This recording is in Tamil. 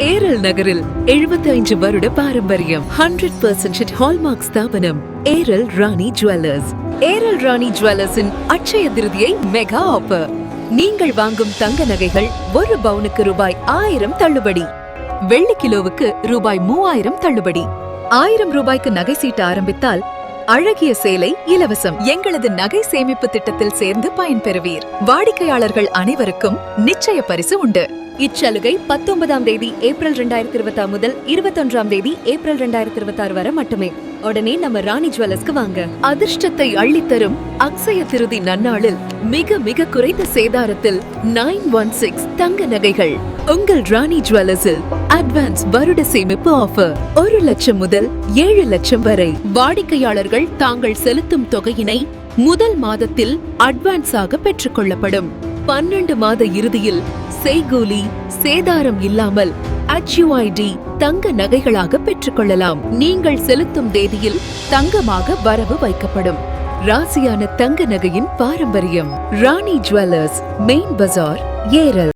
ஏரல் நகரில் 75 வருட பாரம்பரியம் 100% ஹால்மார்க் ஸ்தாபனம் ஏரல் ராணி ஜுவல்லர்ஸ். ஏரல் ராணி ஜுவல்லர்ஸின் அட்சய திருதியை மெகா ஆஃபர். நீங்கள் வாங்கும் தங்க நகைகள் ஒரு பவுனுக்கு ரூபாய் 1000 தள்ளுபடி, வெள்ளி கிலோவுக்கு ரூபாய் 3000 தள்ளுபடி. 1000 ரூபாய்க்கு நகை சீட்டு ஆரம்பித்தால் அழகிய சேலை இலவசம். எங்களது நகை சேமிப்பு திட்டத்தில் சேர்ந்து பயன்பெறுவீர். வாடிக்கையாளர்கள் அனைவருக்கும் நிச்சய பரிசு உண்டு. இச்சலுகை 19ஆம் தேதி ஏப்ரல் 2026 முதல் 21ஆம் தேதி ஏப்ரல் 2026 வரை மட்டுமே. உடனே நம்ம ராணி ஜுவல்லர்ஸ்க்கு வாங்க. அதிர்ஷ்டத்தை அள்ளித்தரும் அக்ஷய திருதி நன்னாளில் மிக மிக குறைந்த சேதாரத்தில் 916 தங்க நகைகள் உங்கள் ராணி ஜுவல்லர்ஸில். அட்வான்ஸ் வருட சேமிப்பு ஆஃபர் 1 லட்சம் முதல் 7 லட்சம் வரை. வாடிக்கையாளர்கள் தாங்கள் செலுத்தும் தொகையினை முதல் மாதத்தில் அட்வான்ஸாக பெற்றுக் கொள்ளப்படும். 12 மாத இறுதியில் செய்கூலி சேதாரம் இல்லாமல் HUID தங்க நகைகளாக பெற்றுக்கொள்ளலாம். நீங்கள் செலுத்தும் தேதியில் தங்கமாக வரவு வைக்கப்படும். ராசியான தங்க நகையின் பாரம்பரியம். ராணி ஜுவல்லர்ஸ், மெயின் பஜார், ஏரல்.